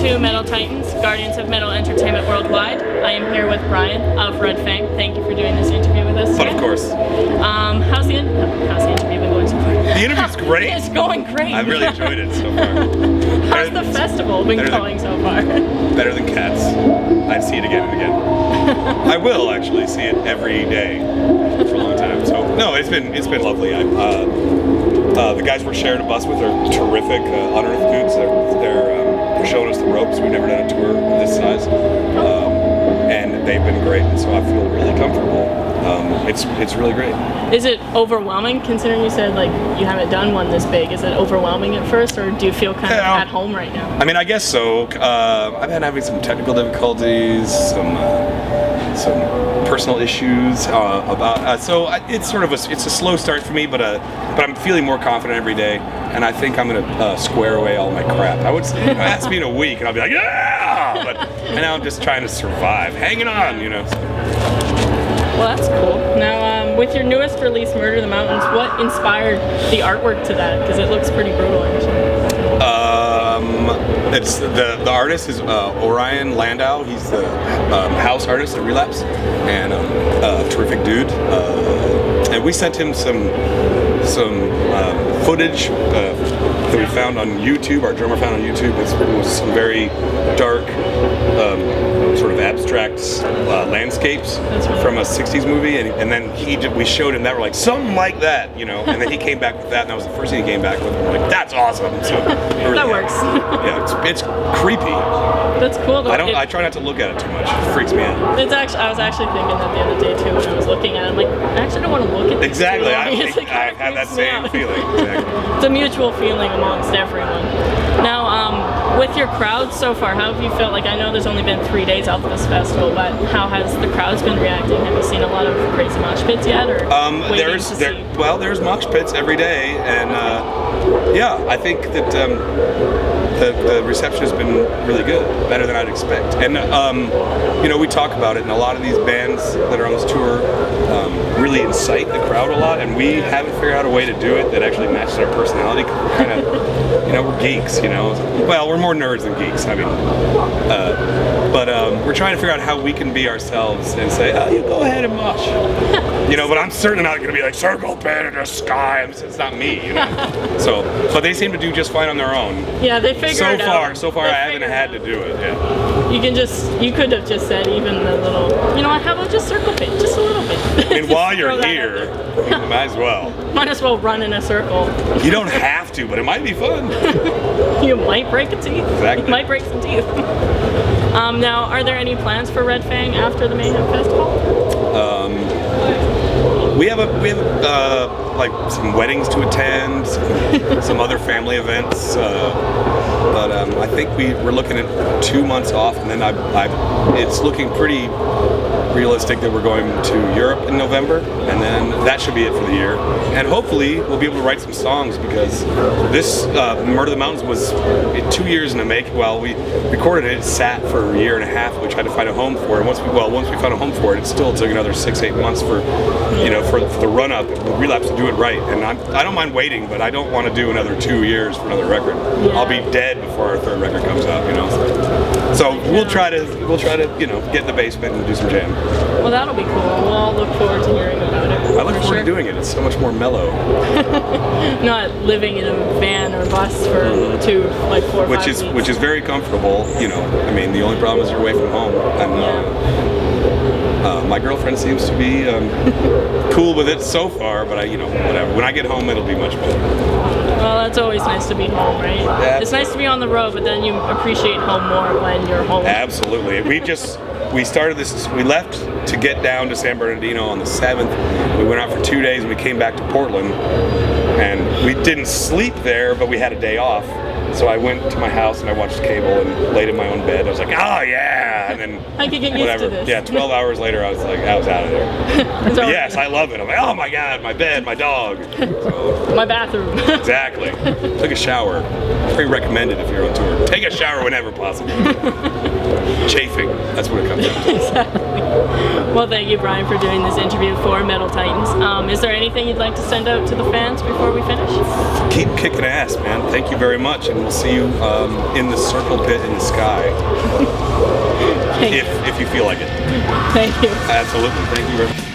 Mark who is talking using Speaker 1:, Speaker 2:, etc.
Speaker 1: to Metal Titans, Guardians of Metal Entertainment Worldwide. I am here with Bryan of RedFang. Thank you for doing this interview with us today.
Speaker 2: But of course.
Speaker 1: How's the interview been going so far?
Speaker 2: The interview's great.
Speaker 1: It's going great.
Speaker 2: I've really enjoyed it so far.
Speaker 1: How's the festival been going so far?
Speaker 2: Better than Cats. I'd see it again and again. I will actually see it every day for a long time. So no, it's been lovely. The guys we're sharing a bus with are terrific. Unearthed dudes. They're showing us the ropes. We've never done a tour of this size, and they've been great. And so I feel really comfortable. It's really great.
Speaker 1: Is it overwhelming, considering you said like you haven't done one this big? Is it overwhelming at first, or do you feel kind of at home right now?
Speaker 2: I mean, I guess so. I've been having some technical difficulties, some personal issues so it's sort of it's a slow start for me, but I'm feeling more confident every day, and I think I'm gonna square away all my crap. I would ask me in a week, and I'll be like, yeah, and now I'm just trying to survive, hanging on, you know.
Speaker 1: Well, that's cool. Now, with your newest release, Murder in the Mountains, what inspired the artwork to that? Because it looks pretty brutal, actually.
Speaker 2: It's the artist is Orion Landau. He's the house artist at Relapse, and a terrific dude. And we sent him some footage that we found on YouTube. Our drummer found on YouTube. It was some very dark, sort of abstract landscapes from a '60s movie, and then we showed him that. We're like, something like that, you know. And then he came back with that, and that was the first thing he came back with. And we're like, that's awesome. So really
Speaker 1: that works.
Speaker 2: Yeah, it's creepy.
Speaker 1: That's cool though.
Speaker 2: I try not to look at it too much. It freaks me out.
Speaker 1: I was actually thinking that the other day too when I was looking at it. I'm like, I actually don't want to look at this.
Speaker 2: Exactly. I had that same feeling. Exactly.
Speaker 1: It's a mutual feeling amongst everyone. Now, with your crowd so far, how have you felt? Like, I know there's only been 3 days of this festival, but how has the crowd's been reacting? Have you seen a lot of crazy mosh pits yet, or
Speaker 2: there's mosh pits every day, and yeah, I think that the reception has been really good, better than I'd expect. And you know, we talk about it, and a lot of these bands that are on this tour really incite the crowd a lot, and we haven't figured out a way to do it that actually matches our personality. We're kind of, you know, we're geeks, you know. Well, we're more nerds than geeks. I mean, but we're trying to figure out how we can be ourselves and say, oh, you go ahead and mosh. You know, but I'm certainly not going to be like, circle pit in the sky. It's not me, you know. So, but they seem to do just fine on their own.
Speaker 1: Yeah, they figure it out.
Speaker 2: So far, I haven't had to do it. Yeah.
Speaker 1: You could have just said even a little. You know what? How about just circle pit, just a little bit.
Speaker 2: I mean, while you're here, you might as well.
Speaker 1: Might as well run in a circle.
Speaker 2: You don't have to, but it might be fun.
Speaker 1: You might break a teeth.
Speaker 2: Exactly.
Speaker 1: You might break some teeth. Now, are there any plans for RedFang after the Mayhem Festival?
Speaker 2: We have like some weddings to attend, some other family events, but I think we're looking at 2 months off, and then it's looking pretty realistic that we're going to Europe in November, and then that should be it for the year. And hopefully we'll be able to write some songs, because this Murder of the Mountains was 2 years in the making. Well, we recorded it, sat for a year and a half. We tried to find a home for it. Once we found a home for it, it still took another 6-8 months for the run up, the Relapse, to do it right. And I don't mind waiting, but I don't want to do another 2 years for another record. Yeah. I'll be dead before our third record comes out, you know. So we'll try to you know, get in the basement and do some jam.
Speaker 1: Well, that'll be cool. We'll all look forward to hearing about it.
Speaker 2: I look forward to doing it. It's so much more mellow.
Speaker 1: Not living in a van or bus for 4 or 5 weeks.
Speaker 2: Which is very comfortable. You know, I mean, the only problem is you're away from home. And my girlfriend seems to be cool with it so far, but you know, whatever. When I get home, it'll be much better.
Speaker 1: Well, it's always nice to be home, right? Yeah. It's nice to be on the road, but then you appreciate home more when you're home.
Speaker 2: Absolutely. We started this, we left to get down to San Bernardino on the 7th. We went out for 2 days, and we came back to Portland. And we didn't sleep there, but we had a day off. So I went to my house and I watched cable and laid in my own bed. I was like, oh yeah, and then
Speaker 1: I could get used to this.
Speaker 2: Yeah, 12 hours later, I was out of there. But yes, I love it. I'm like, oh my god, my bed, my dog,
Speaker 1: my bathroom.
Speaker 2: Exactly. Took a shower. Very recommended if you're on tour. Take a shower whenever possible. Chafing. That's what it comes down to.
Speaker 1: Exactly. Well, thank you, Bryan, for doing this interview for Metal Titans. Is there anything you'd like to send out to the fans before we finish?
Speaker 2: keep kicking ass, man. Thank you very much, and we'll see you in the circle pit in the sky. If you feel like it.
Speaker 1: Thank you.
Speaker 2: Absolutely. Thank you very much.